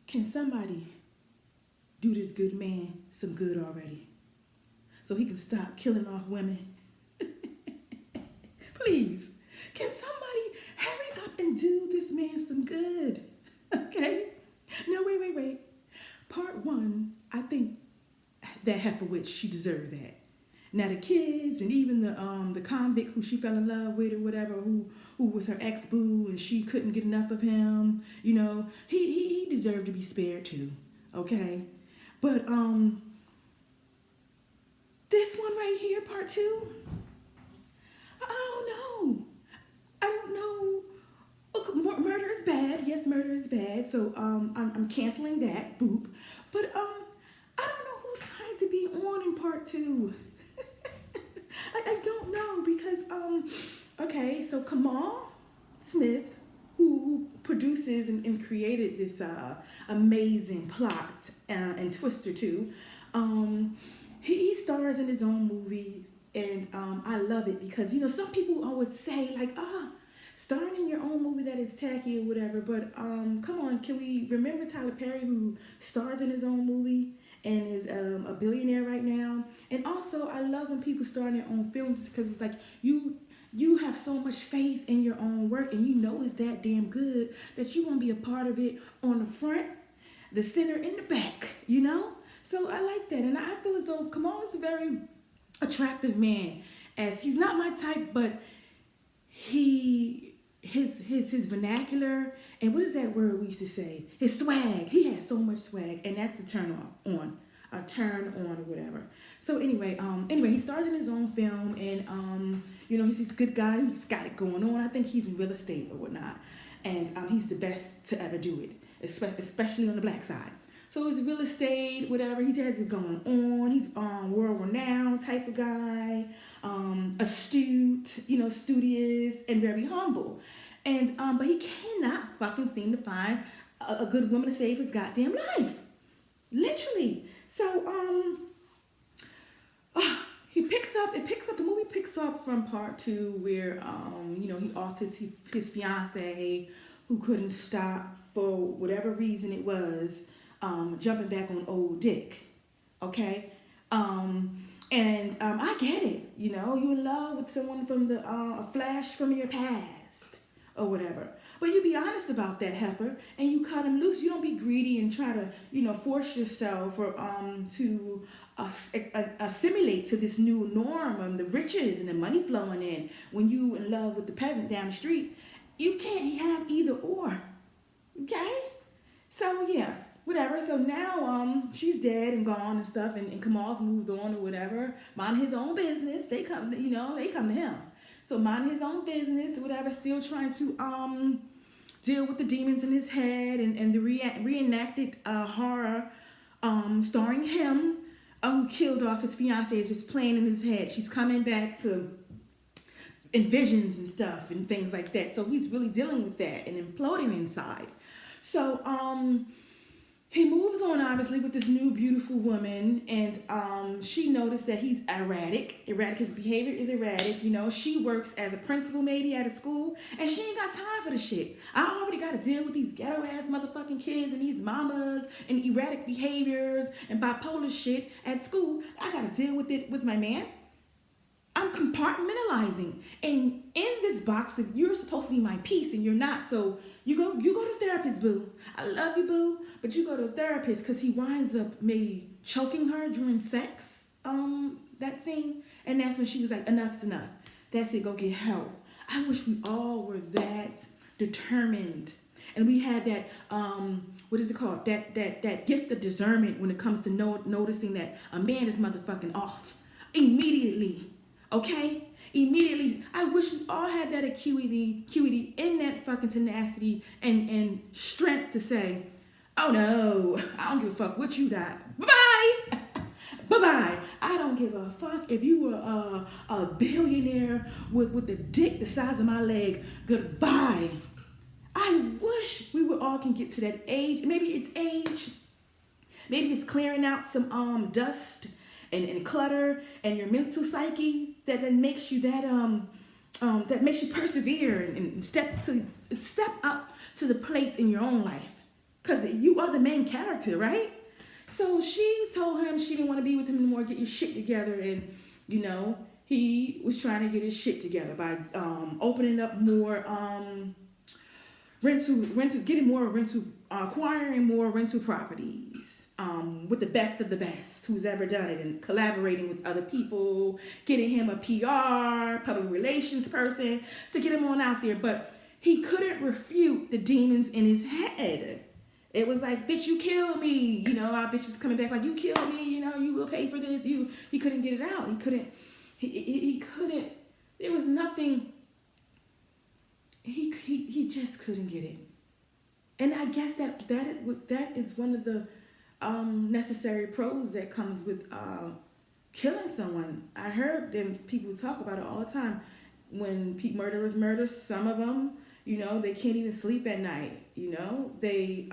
Can somebody do this good man some good already so he can stop killing off women? Please, can somebody hurry up and do this man some good? Okay? No, wait. Part one, I think that heifer witch, she deserved that. Now the kids and even the convict who she fell in love with or whatever, who was her ex boo and she couldn't get enough of him, you know, he deserved to be spared too. Okay? But this one right here, part two, I don't know. I don't know. Look, murder is bad. Yes, murder is bad. So I'm canceling that. Boop. But I don't know whose side to be on in part two. I don't know because okay, so Kamal Smith, who produces and created this amazing plot and twister too, he stars in his own movie, and I love it because you know some people always say like starring in your own movie that is tacky or whatever, but come on, can we remember Tyler Perry who stars in his own movie and is a billionaire right now? And also I love when people star in their own films because it's like you have so much faith in your own work and you know it's that damn good that you want to be a part of it on the front, the center, and the back, you know? So I like that, and I feel as though Kamal is a very attractive man. As he's not my type, but his vernacular, and what is that word we used to say? His swag. He has so much swag, and that's a turn on or whatever. So anyway, he stars in his own film, and you know he's a good guy. He's got it going on. I think he's in real estate or whatnot, and he's the best to ever do it, especially on the black side. So he's real estate, whatever. He has it going on. He's world-renowned type of guy, astute, you know, studious, and very humble. And but he cannot fucking seem to find a good woman to save his goddamn life, literally. So the movie picks up from part two where you know he off his fiance who couldn't stop for whatever reason it was. Jumping back on old Dick, okay? And I get it, you know, you in love with someone from a flash from your past or whatever. But you be honest about that, heifer, and you cut him loose. You don't be greedy and try to, you know, force yourself or to assimilate to this new norm, the riches and the money flowing in. When you in love with the peasant down the street, you can't have either or, okay? So yeah. Whatever, so now she's dead and gone and stuff, and Kamal's moved on or whatever, mind his own business. They come to him. So mind his own business or whatever, still trying to deal with the demons in his head and the reenacted horror starring him who killed off his fiancée is just playing in his head. She's coming back to in visions and stuff and things like that. So he's really dealing with that and imploding inside. So he moves on, obviously, with this new beautiful woman, and she noticed that he's erratic. His behavior is erratic, you know. She works as a principal maybe at a school, and she ain't got time for the shit. I already got to deal with these ghetto-ass motherfucking kids and these mamas and erratic behaviors and bipolar shit at school. I got to deal with it with my man. I'm compartmentalizing, and in this box, if you're supposed to be my piece and you're not, so you go to therapist, boo. I love you, boo, but you go to a therapist because he winds up maybe choking her during sex, that scene, and that's when she was like, enough's enough. That's it, go get help. I wish we all were that determined, and we had that what is it called? That gift of discernment when it comes to noticing that a man is motherfucking off immediately. Okay? Immediately. I wish we all had that acuity in that fucking tenacity and strength to say, oh no, I don't give a fuck what you got. Bye-bye. Bye-bye. I don't give a fuck if you were a billionaire with a dick the size of my leg. Goodbye. I wish we would all can get to that age. Maybe it's age. Maybe it's clearing out some dust and clutter and your mental psyche that makes you that makes you persevere and step up to the plates in your own life. because you are the main character, right? So she told him she didn't want to be with him anymore, get your shit together. And, you know, he was trying to get his shit together by opening up more getting more rental, acquiring more rental properties with the best of the best who's ever done it, and collaborating with other people, getting him a PR, public relations person to get him on out there. But he couldn't refute the demons in his head. It was like, bitch, you killed me. You know, our bitch was coming back like, you killed me. You know, you will pay for this. He couldn't get it out. He couldn't. There was nothing. He just couldn't get it. And I guess that is one of the necessary pros that comes with killing someone. I heard them people talk about it all the time. When murderers murder, some of them, you know, they can't even sleep at night. You know, they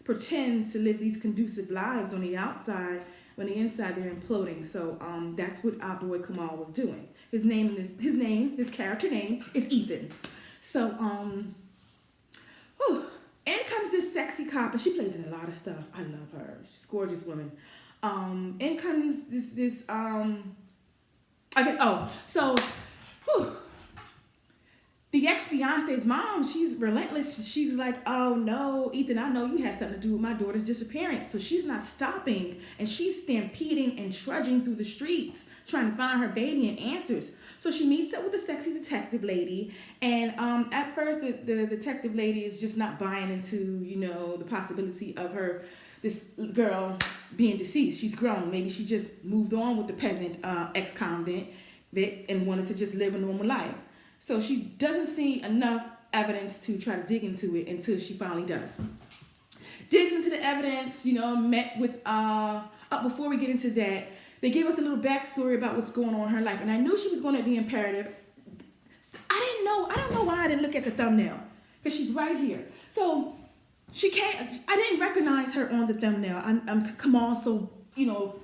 pretend to live these conducive lives on the outside. When the inside they're imploding. So that's what our boy Kamal was doing. His character name is Ethan. So in comes this sexy cop, and she plays in a lot of stuff. I love her. She's a gorgeous woman. In comes this okay. Oh, so the ex-fiance's mom, she's relentless. She's like, oh no, Ethan, I know you had something to do with my daughter's disappearance. So she's not stopping, and she's stampeding and trudging through the streets trying to find her baby and answers. So she meets up with the sexy detective lady, and at first the detective lady is just not buying into, you know, the possibility of this girl being deceased. She's grown. Maybe she just moved on with the peasant ex-convict and wanted to just live a normal life. So she doesn't see enough evidence to try to dig into it until she finally does. Digs into the evidence, you know, met with, before we get into that, they gave us a little backstory about what's going on in her life. And I knew she was going to be imperative. I don't know why I didn't look at the thumbnail, because she's right here. So I didn't recognize her on the thumbnail. Kamal's so, you know,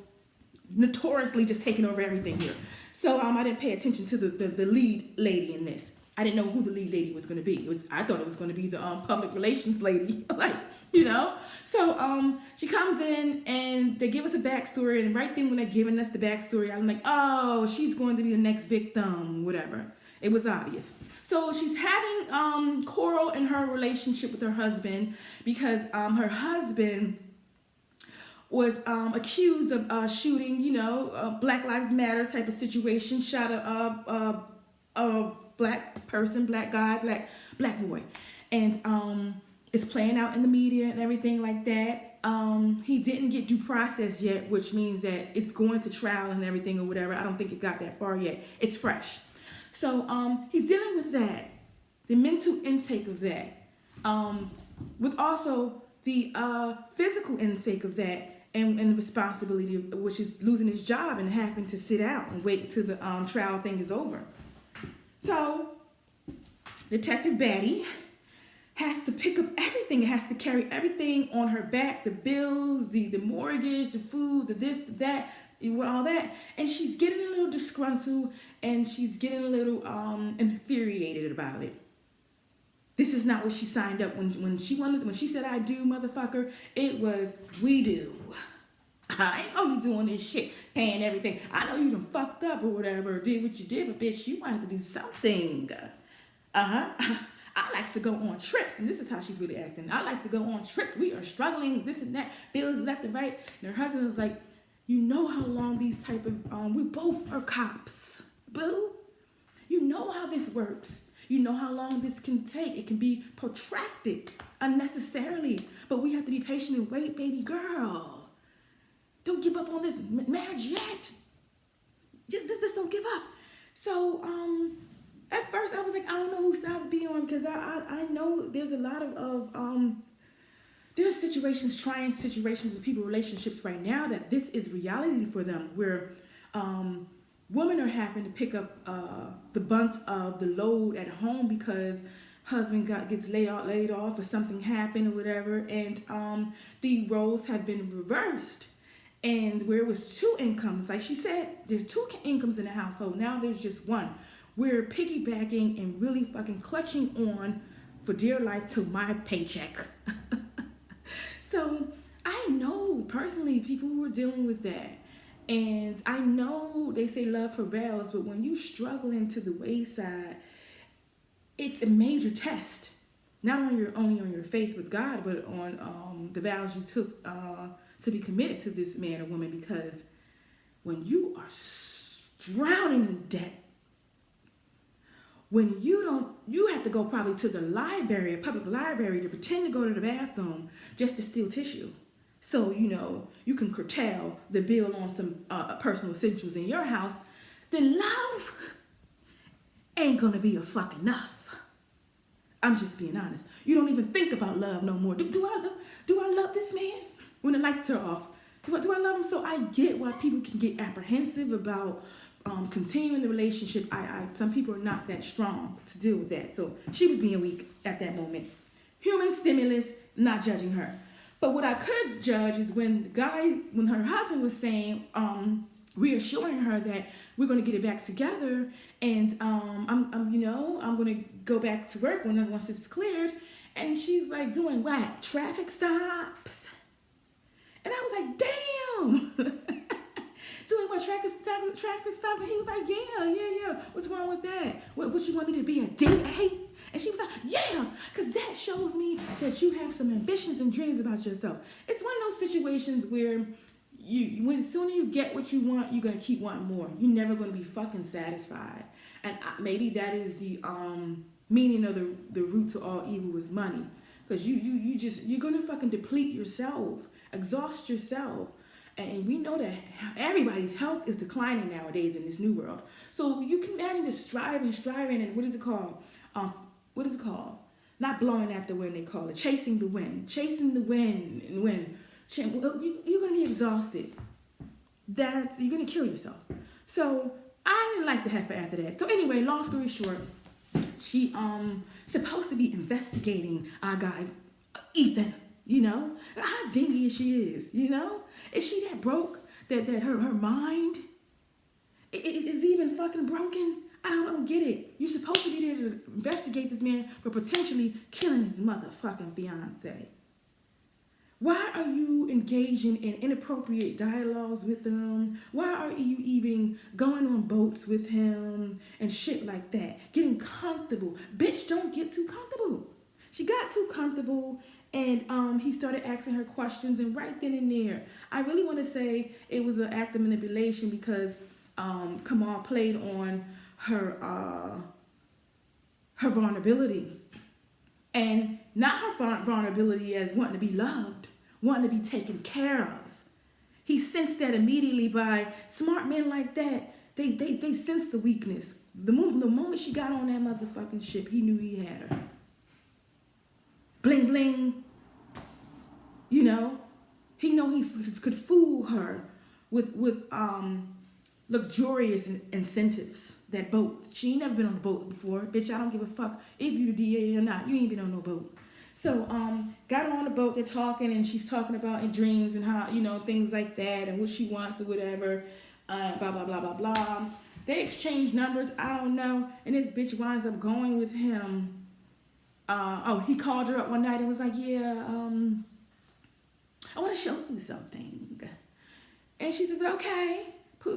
notoriously just taking over everything here. So I didn't pay attention to the lead lady in this. I didn't know who the lead lady was going to be. I thought it was going to be the public relations lady, like, you know. So she comes in and they give us a backstory, and right then when they're giving us the backstory, I'm like, oh, she's going to be the next victim, whatever. It was obvious. So she's having quarrel in her relationship with her husband because her husband was accused of shooting, you know, Black Lives Matter type of situation, shot a black person, black guy, black boy. And it's playing out in the media and everything like that. He didn't get due process yet, which means that it's going to trial and everything or whatever. I don't think it got that far yet. It's fresh. So he's dealing with that, the mental intake of that, with also the physical intake of that, and the responsibility, which is losing his job and having to sit out and wait till the trial thing is over. So Detective Batty has to pick up everything. It has to carry everything on her back, the bills, the mortgage, the food, the this, the that, all that. And she's getting a little disgruntled, and she's getting a little infuriated about it. This is not what she signed up when she said I do, motherfucker. It was we do. I ain't gonna be doing this shit, paying everything. I know you done fucked up or whatever, did what you did, but bitch, you might have to do something. I like to go on trips, and this is how she's really acting. I like to go on trips. We are struggling, this and that, bills left and right. And her husband was like, you know how long these type of we both are cops, boo. You know how this works. You know how long this can take. It can be protracted unnecessarily. But we have to be patient and wait, baby girl. Don't give up on this marriage yet. Just don't give up. So at first I was like, I don't know whose side to be on, because I know there's a lot of there's situations, trying situations with people, relationships right now, that this is reality for them, where women are having to pick up the brunt of the load at home because husband gets laid off or something happened or whatever, and the roles have been reversed. And where it was two incomes, like she said, there's two incomes in the household. Now there's just one. We're piggybacking and really fucking clutching on for dear life to my paycheck. So I know personally people who are dealing with that. And I know they say love prevails, but when you struggling to the wayside, it's a major test. Not only on your faith with God, but on the vows you took to be committed to this man or woman. Because when you are drowning in debt, when you have to go probably to the library, a public library, to pretend to go to the bathroom just to steal tissue. So, you can curtail the bill on some personal essentials in your house, then love ain't gonna be a fucking enough. I'm just being honest. You don't even think about love no more. Do I love this man? When the lights are off, do I love him? So I get why people can get apprehensive about continuing the relationship. Some people are not that strong to deal with that. So she was being weak at that moment. Human stimulus, not judging her. But what I could judge is when her husband was saying, reassuring her that we're going to get it back together, and I'm going to go back to work once it's cleared, and she's like, doing what? Traffic stops? And I was like, damn. Doing what? Traffic stops? And he was like, yeah. What's wrong with that? What you want me to be, a DA? And she was like, yeah, because that shows me that you have some ambitions and dreams about yourself. It's one of those situations where when as soon as you get what you want, you're going to keep wanting more. You're never going to be fucking satisfied. And maybe that is the meaning of the root to all evil is money. Because you're going to fucking deplete yourself, exhaust yourself. And we know that everybody's health is declining nowadays in this new world. So you can imagine just striving, and what is it called? Not blowing at the wind, they call it. Chasing the wind. Chasing the wind and wind. You're going to be exhausted. You're going to kill yourself. So I didn't like the heifer after that. So anyway, long story short, she supposed to be investigating our guy, Ethan. How dingy she is, Is she that broke that her mind is even fucking broken? I don't get it. You're supposed to be there to investigate this man for potentially killing his motherfucking fiance. Why are you engaging in inappropriate dialogues with him? Why are you even going on boats with him and shit like that? Getting comfortable. Bitch, don't get too comfortable. She got too comfortable. And he started asking her questions, and right then and there, I really want to say it was an act of manipulation because Kamal played on her vulnerability, and not her vulnerability as wanting to be loved, wanting to be taken care of. He sensed that immediately. By smart men like that, they sense the weakness. The moment she got on that motherfucking ship, he knew he had her. Bling bling. He could fool her with luxurious incentives. That boat. She ain't never been on a boat before. Bitch, I don't give a fuck if you the DA or not. You ain't been on no boat. So, got her on the boat. They're talking, and she's talking about in dreams and how, things like that and what she wants or whatever. Blah, blah, blah, blah, blah. They exchange numbers. I don't know. And this bitch winds up going with him. He called her up one night and was like, yeah, I want to show you something. And she says, okay.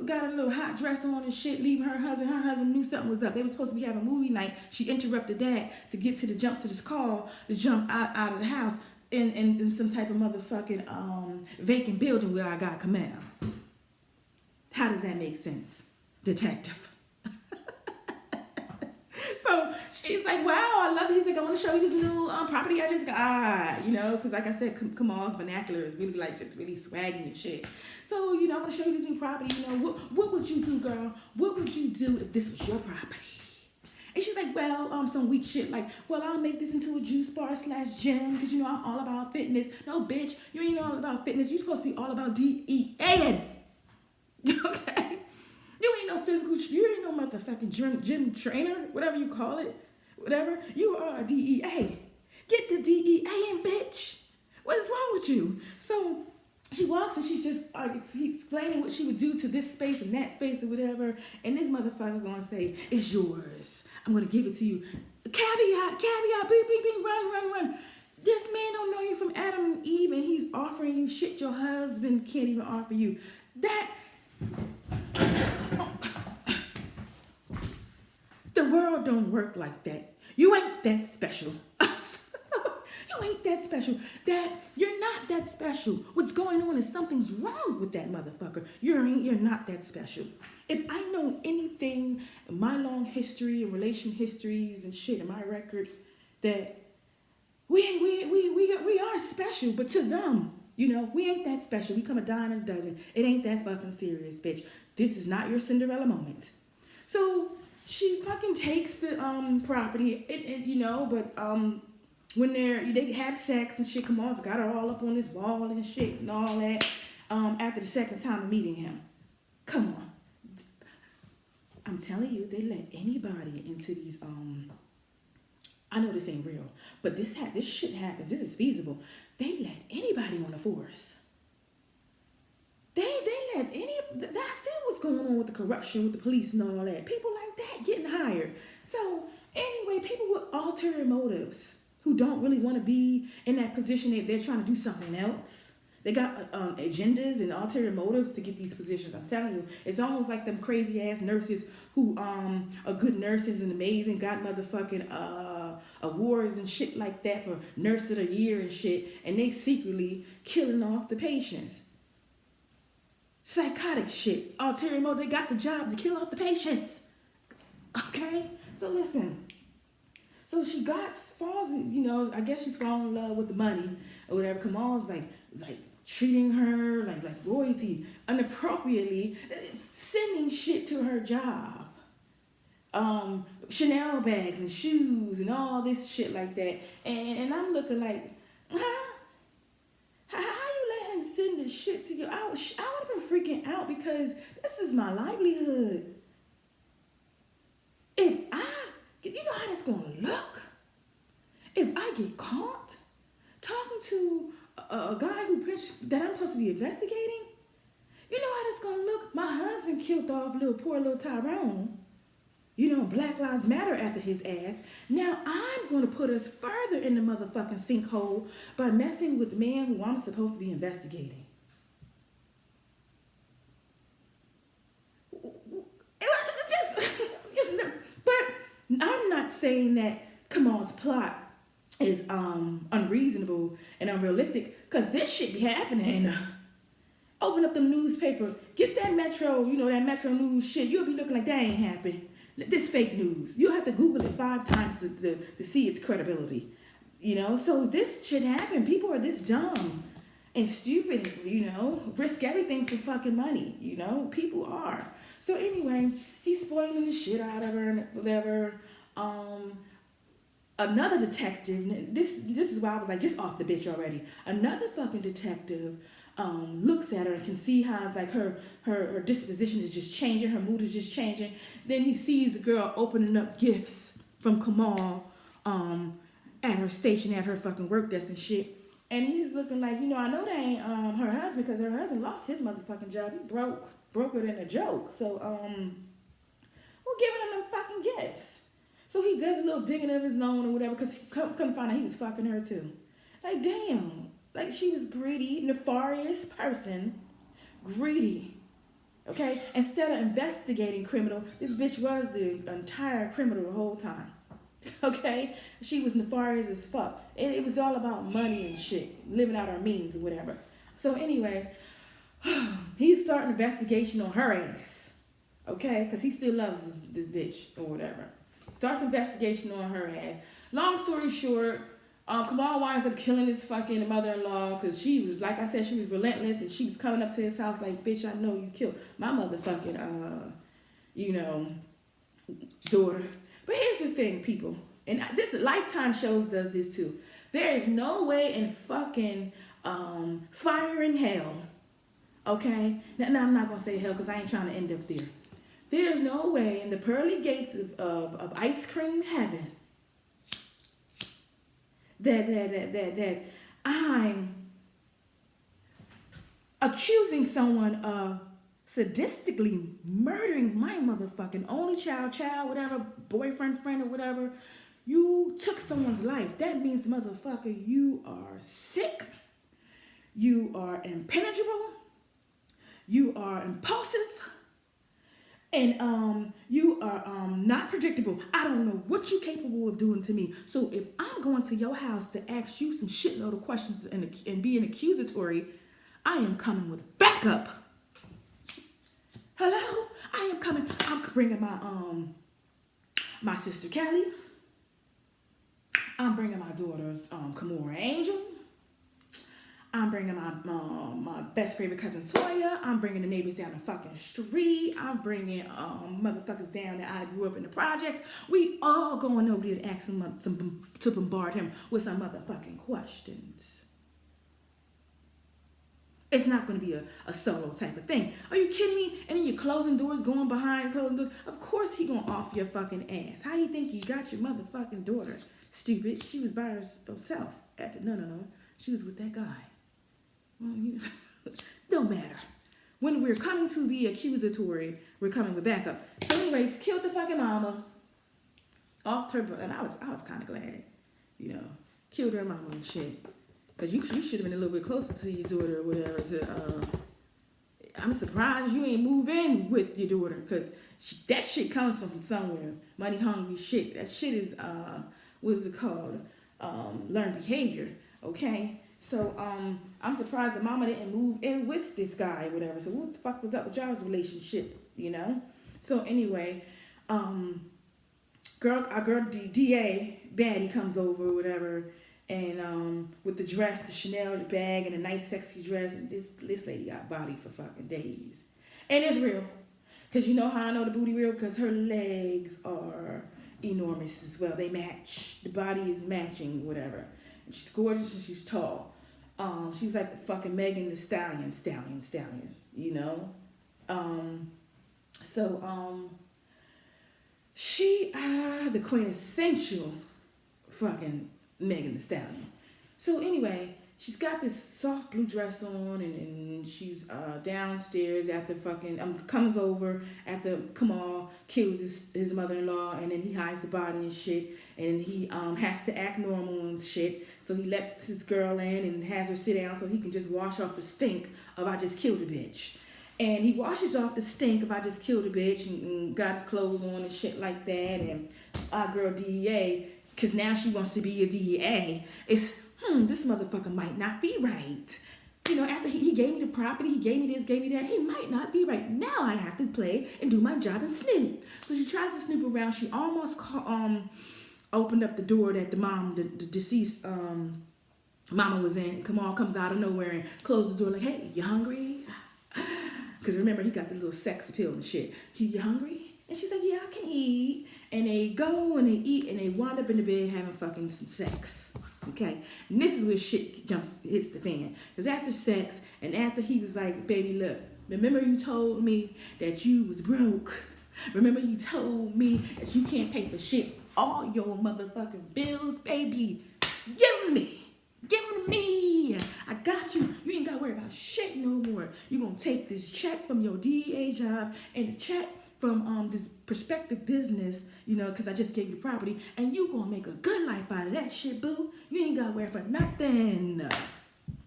Got a little hot dress on and shit, leaving her husband. Her husband knew something was up. They were supposed to be having a movie night. She interrupted that to get to jump to this call, to jump out of the house in some type of motherfucking vacant building where I got Kamal. How does that make sense, detective? So she's like, wow, I love it. He's like, I want to show you this new property I just got, because like I said, Kamal's vernacular is really like just really swaggy and shit. So, I want to show you this new property. What would you do, girl? What would you do if this was your property? And she's like, well, some weak shit like, well, I'll make this into a juice bar / gym because, I'm all about fitness. No, bitch, you ain't all about fitness. You're supposed to be all about DEA. Okay? You ain't no you ain't no motherfucking gym trainer, whatever you call it, whatever. You are a DEA. Get the DEA in, bitch. What is wrong with you? So she walks and she's just explaining what she would do to this space and that space or whatever. And this motherfucker gonna say, it's yours. I'm gonna give it to you. Caveat, beep, beep, beep, run. This man don't know you from Adam and Eve, and he's offering you shit your husband can't even offer you. That the world don't work like that. You ain't that special. You ain't that special. That you're not that special. What's going on is something's wrong with that motherfucker. You're not that special. If I know anything in my long history and relation histories and shit in my record, that we are special, but to them, we ain't that special. We come a dime and a dozen. It ain't that fucking serious, bitch. This is not your Cinderella moment. So she fucking takes the property, but when they have sex and shit, Kamal's got her all up on this wall and shit and all that. After the second time of meeting him, come on. I'm telling you, they let anybody into these. I know this ain't real, but this shit happens. This is feasible. They let anybody on the force. They let I see what's going on with the corruption with the police and all that. People like that getting hired. So anyway, people with ulterior motives who don't really want to be in that position. They're trying to do something else. They got agendas and ulterior motives to get these positions. I'm telling you, it's almost like them crazy ass nurses who are good nurses and amazing, got motherfucking awards and shit like that for nurse of the year and shit, and they secretly killing off the patients. Psychotic shit, ulterior motive. They got the job to kill off the patients. Okay, so listen. So she falls, I guess she's falling in love with the money or whatever. Kamal's like treating her like royalty, inappropriately, sending shit to her job. Chanel bags and shoes and all this shit like that. And I'm looking like, huh? How you let him send this shit to you? I would have been freaking out because this is my livelihood. You know how that's gonna look? If I get caught talking to a guy that I'm supposed to be investigating, you know how that's gonna look? My husband killed off poor little Tyrone. Black Lives Matter after his ass. Now I'm gonna put us further in the motherfucking sinkhole by messing with the man who I'm supposed to be investigating. But I'm not saying that Kamal's plot is unreasonable and unrealistic, because this shit be happening. Open up the newspaper, get that Metro, that Metro News shit. You'll be looking like that ain't happened. This fake news. You'll have to Google it 5 times to see its credibility. So this shit happen. People are this dumb and stupid, risk everything for fucking money. People are. So anyway, he's spoiling the shit out of her and whatever. Another detective, this is why I was like, just off the bitch already. Another fucking detective looks at her and can see how it's like her disposition is just changing, her mood is just changing. Then he sees the girl opening up gifts from Kamal at her station at her fucking work desk and shit. And he's looking like, I know that ain't her husband, because her husband lost his motherfucking job. He broke it in a joke. So who giving him them fucking gifts? So he does a little digging of his own or whatever, because he couldn't find out he was fucking her too. Like, damn. Like, she was greedy, nefarious person. Greedy. Okay? Instead of investigating criminal, this bitch was the entire criminal the whole time. Okay? She was nefarious as fuck. It was all about money and shit. Living out her means or whatever. So anyway, he's starting an investigation on her ass. Okay? Because he still loves this bitch or whatever. Starts investigation on her ass. Long story short, Kamal winds up killing his fucking mother-in-law because she was, like I said, she was relentless, and she was coming up to his house like, bitch, I know you killed my motherfucking, daughter. But here's the thing, people, and this Lifetime shows does this too. There is no way in fucking fire in hell, okay? Now I'm not going to say hell because I ain't trying to end up there. There's no way in the pearly gates of ice cream heaven that I'm accusing someone of sadistically murdering my motherfucking only child, whatever, boyfriend, friend, or whatever. You took someone's life. That means, motherfucker, you are sick. You are impenetrable. You are impulsive. And you are not predictable. I don't know what you're capable of doing to me. So if I'm going to your house to ask you some shitload of questions and being accusatory, I am coming with backup. Hello? I am coming. I'm bringing my sister Kelly. I'm bringing my daughter's Kimora Angel. I'm bringing my best favorite cousin Toya. I'm bringing the neighbors down the fucking street. I'm bringing motherfuckers down that I grew up in the projects. We all going over there to ask him to bombard him with some motherfucking questions. It's not going to be a solo type of thing. Are you kidding me? And then you're closing doors, going behind closing doors. Of course he going to off your fucking ass. How you think you got your motherfucking daughter? Stupid. She was by herself. No. She was with that guy. Well, don't matter. When we're coming to be accusatory, we're coming with backup. So anyways, killed the fucking mama. Off her, and I was kind of glad, killed her mama and shit. Cause you should have been a little bit closer to your daughter or whatever. I'm surprised you ain't move in with your daughter, cause that shit comes from somewhere. Money hungry shit. That shit is what is it called? Learned behavior. Okay. So I'm surprised the mama didn't move in with this guy or whatever. So what the fuck was up with y'all's relationship? So anyway, our girl DA baddie comes over or whatever. And with the dress, the Chanel, the bag, and a nice sexy dress, and this lady got body for fucking days. And it's real. Because you know how I know the booty real? Because her legs are enormous as well. They match. The body is matching, whatever. And she's gorgeous and she's tall. She's like a fucking Megan the Stallion, she, the quintessential fucking Megan the Stallion. So anyway, she's got this soft blue dress on, and she's downstairs after comes over after Kamal kills his mother-in-law, and then he hides the body and shit, and he has to act normal and shit. So he lets his girl in and has her sit down so he can just wash off the stink of I just killed a bitch. And he washes off the stink of I just killed a bitch and got his clothes on and shit like that. And our girl DEA, because now she wants to be a DEA, it's, this motherfucker might not be right. After he gave me the property, he gave me this, gave me that, he might not be right. Now I have to play and do my job and snoop. So she tries to snoop around. She almost opened up the door that the deceased mama was in. And Kamal comes out of nowhere and closes the door like, hey, you hungry? Because remember, he got the little sex appeal and shit. You hungry? And she's like, yeah, I can eat. And they go and they eat and they wind up in the bed having fucking some sex. Okay? And this is where shit hits the fan. Because after sex and after he was like, baby, look, remember you told me that you was broke? Remember you told me that you can't pay for shit? All your motherfucking bills, baby. Give them to me. Give them to me. I got you. You ain't got to worry about shit no more. You going to take this check from your DEA job and the check from this prospective business, because I just gave you the property, and you going to make a good life out of that shit, boo. You ain't got to worry for nothing.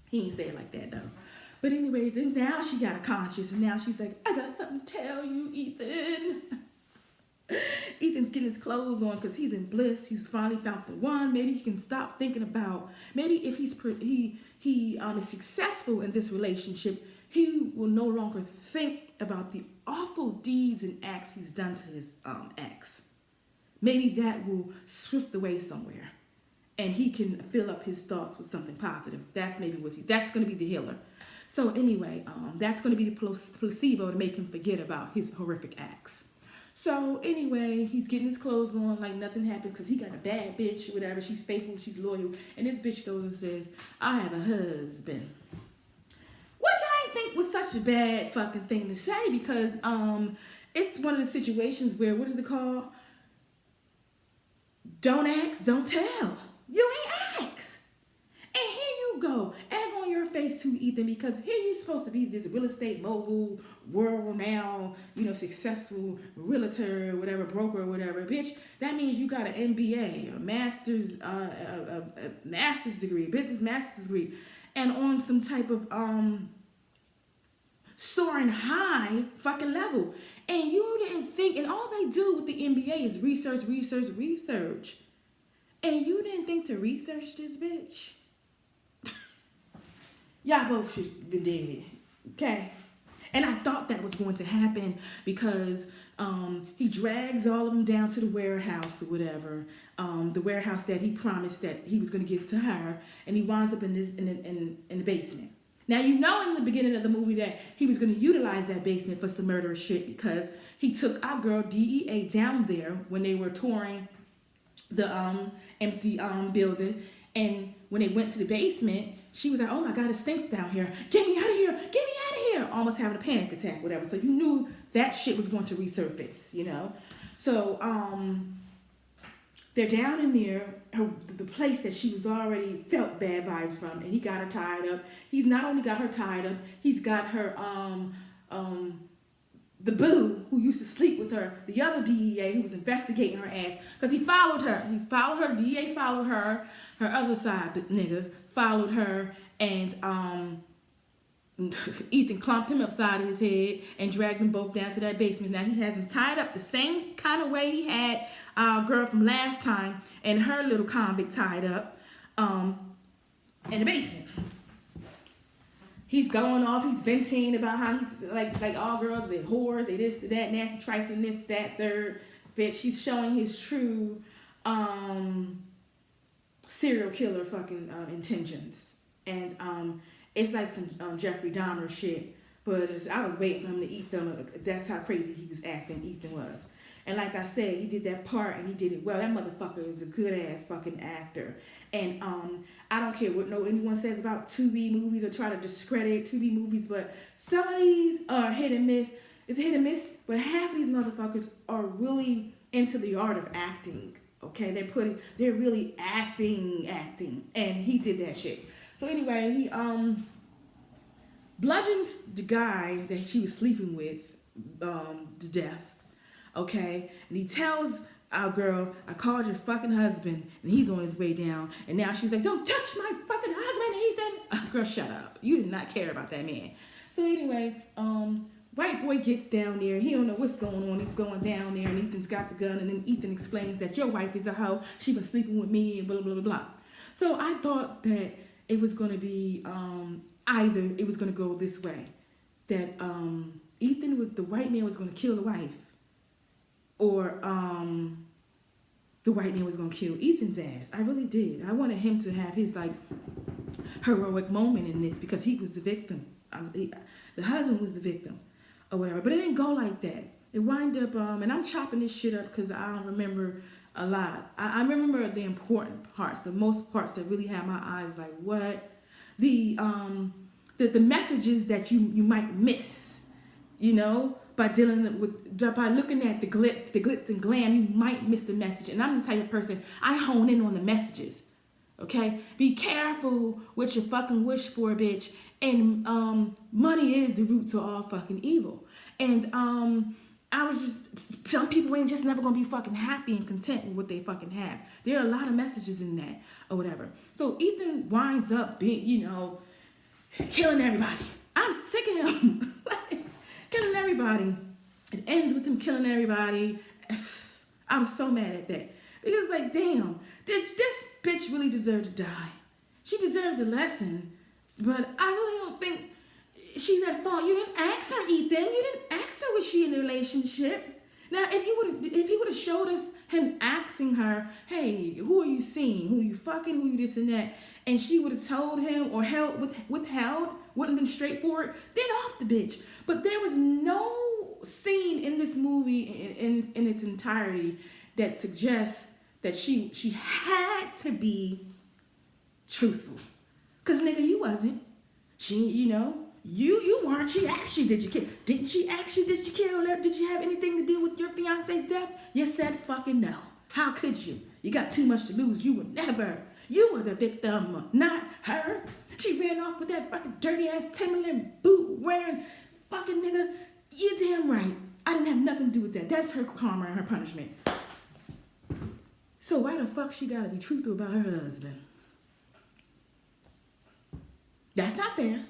He ain't say it like that, though. But anyway, then now she got a conscience, and now she's like, I got something to tell you, Ethan. Ethan's getting his clothes on because he's in bliss. He's finally found the one. Maybe he can stop thinking about, maybe if he is successful in this relationship, he will no longer think about the awful deeds and acts he's done to his ex. Maybe that will swift away somewhere, and he can fill up his thoughts with something positive. That's that's going to be the healer. So anyway, that's going to be the placebo to make him forget about his horrific acts. So anyway, he's getting his clothes on like nothing happened because he got a bad bitch, whatever. She's faithful, she's loyal, and this bitch goes and says, I have a husband. Which I didn't think was such a bad fucking thing to say because it's one of the situations where, what is it called? Don't ask, don't tell. You ain't ask. And here you go. Egg on your face too, Ethan, because here you're supposed to be this real estate mogul, world-renowned, successful realtor, whatever, broker or whatever. Bitch, that means you got an MBA, a master's degree, business master's degree. and on some type of soaring high fucking level. And you didn't think, and all they do with the NBA is research, research, research. And you didn't think to research this bitch? Y'all both should have been dead. Okay? And I thought that was going to happen because he drags all of them down to the warehouse or whatever. The warehouse that he promised that he was going to give to her. And he winds up in the basement. Now, you know in the beginning of the movie that he was going to utilize that basement for some murderous shit because he took our girl DEA down there when they were touring the empty building. And when they went to the basement, she was like, oh my God, it stinks down here. Get me out of here. Get me out of here. Almost having a panic attack, whatever. So you knew that shit was going to resurface, you know? So they're down in there, the place that she was already felt bad vibes from, and he got her tied up. He's not only got her tied up, he's got her, the boo who used to sleep with her, the other DEA who was investigating her ass, because he followed her. He followed her, DEA followed her other side, but nigga, followed her, and Ethan clumped him upside his head and dragged them both down to that basement. Now he has them tied up the same kind of way he had our girl from last time and her little convict tied up in the basement. He's going off, he's venting about how he's like all girls, they whores, they this, that, nasty trifling, this, that, third. Bitch, he's showing his true serial killer fucking intentions. And it's like some Jeffrey Dahmer shit. But I was waiting for him to eat them. That's how crazy he was acting, Ethan was. And like I said, he did that part and he did it well. That motherfucker is a good ass fucking actor. And I don't care what anyone says about Tubi movies or try to discredit Tubi movies, but some of these are hit and miss. It's hit and miss, but half of these motherfuckers are really into the art of acting. Okay, they're really acting, and he did that shit. So anyway, he bludgeons the guy that she was sleeping with to death. Okay, and he tells our girl, I called your fucking husband and he's on his way down. And now she's like, don't touch my fucking husband, Ethan. Girl, shut up. You did not care about that man. So anyway, white boy gets down there. He don't know what's going on. He's going down there and Ethan's got the gun. And then Ethan explains that your wife is a hoe. She been sleeping with me and blah, blah, blah, blah. So I thought that it was going to be either it was going to go this way. That the white man was going to kill the wife. Or the white man was going to kill Ethan's ass. I really did. I wanted him to have his, like, heroic moment in this because he was the victim. The husband was the victim or whatever. But it didn't go like that. It wind up, and I'm chopping this shit up because I don't remember a lot. I remember the important parts, the most parts that really had my eyes like, what? The messages that you might miss, you know? By looking at the glitz and glam, you might miss the message. And I'm the type of person, I hone in on the messages. Okay? Be careful what you fucking wish for, bitch. And money is the root to all fucking evil. And some people ain't just never gonna be fucking happy and content with what they fucking have. There are a lot of messages in that or whatever. So Ethan winds up being, killing everybody. I'm sick of him. Killing everybody. It ends with him killing everybody. I was so mad at that. Because, like, damn, this bitch really deserved to die. She deserved a lesson. But I really don't think she's at fault. You didn't ask her, Ethan. You didn't ask her was she in a relationship. Now, if he would have showed us him asking her, hey, who are you seeing? Who are you fucking? Who are you this and that? And she would have told him or withheld, wouldn't have been straightforward, then off the bitch. But there was no scene in this movie in its entirety that suggests that she had to be truthful. Because, nigga, you wasn't. You weren't. She asked you, did you kill? Didn't she ask you, did you kill her? Did you have anything to do with your fiance's death? You said fucking no. How could you? You got too much to lose. You would never. You were the victim, not her. She ran off with that fucking dirty ass Timberland boot wearing fucking nigga. You damn right. I didn't have nothing to do with that. That's her karma and her punishment. So why the fuck she gotta be truthful about her husband? That's not fair.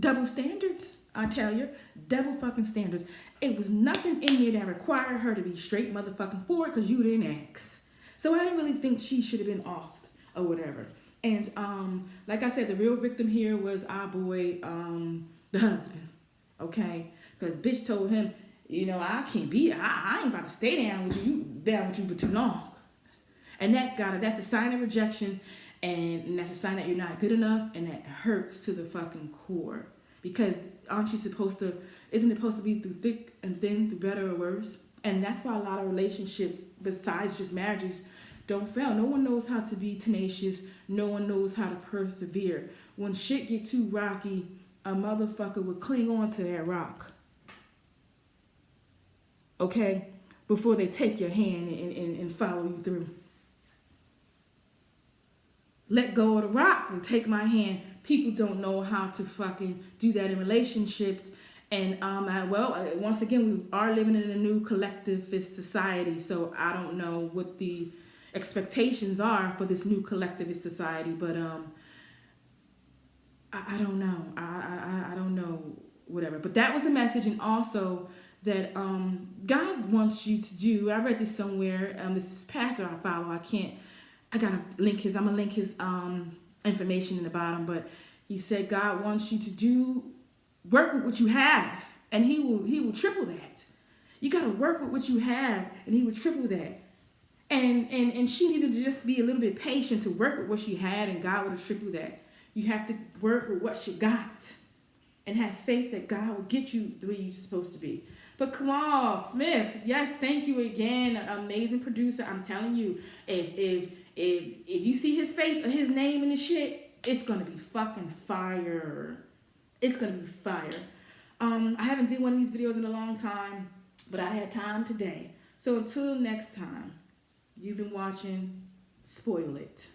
Double standards, I tell you. Double fucking standards. It was nothing in there that required her to be straight motherfucking forward because you didn't ask. So I didn't really think she should have been off or whatever. And like I said, the real victim here was our boy, the husband. Okay? Because bitch told him, you know, I can't be, I ain't about to stay down with you for too long. And that's a sign of rejection, and that's a sign that you're not good enough, and that hurts to the fucking core. Because isn't it supposed to be through thick and thin, through better or worse? And that's why a lot of relationships, besides just marriages, don't fail. No one knows how to be tenacious. No one knows how to persevere. When shit get too rocky, a motherfucker would cling on to that rock. Okay? Before they take your hand and follow you through. Let go of the rock and take my hand. People don't know how to fucking do that in relationships. And once again, we are living in a new collectivist society. So I don't know what the expectations are for this new collectivist society, but I don't know. I don't know, whatever. But that was the message, and also that God wants you to do. I read this somewhere. This pastor I follow. I'm gonna link his information in the bottom, but he said God wants you to work with what you have, and he will triple that. You gotta work with what you have, and he will triple that. And she needed to just be a little bit patient to work with what she had, and God would have tripled that. You have to work with what you got, and have faith that God will get you the way you're supposed to be. But come on, Smith. Yes, thank you again, amazing producer. I'm telling you, if you see his face or his name in the shit, it's gonna be fucking fire. It's gonna be fire. I haven't did one of these videos in a long time, but I had time today. So until next time, you've been watching Spoil It.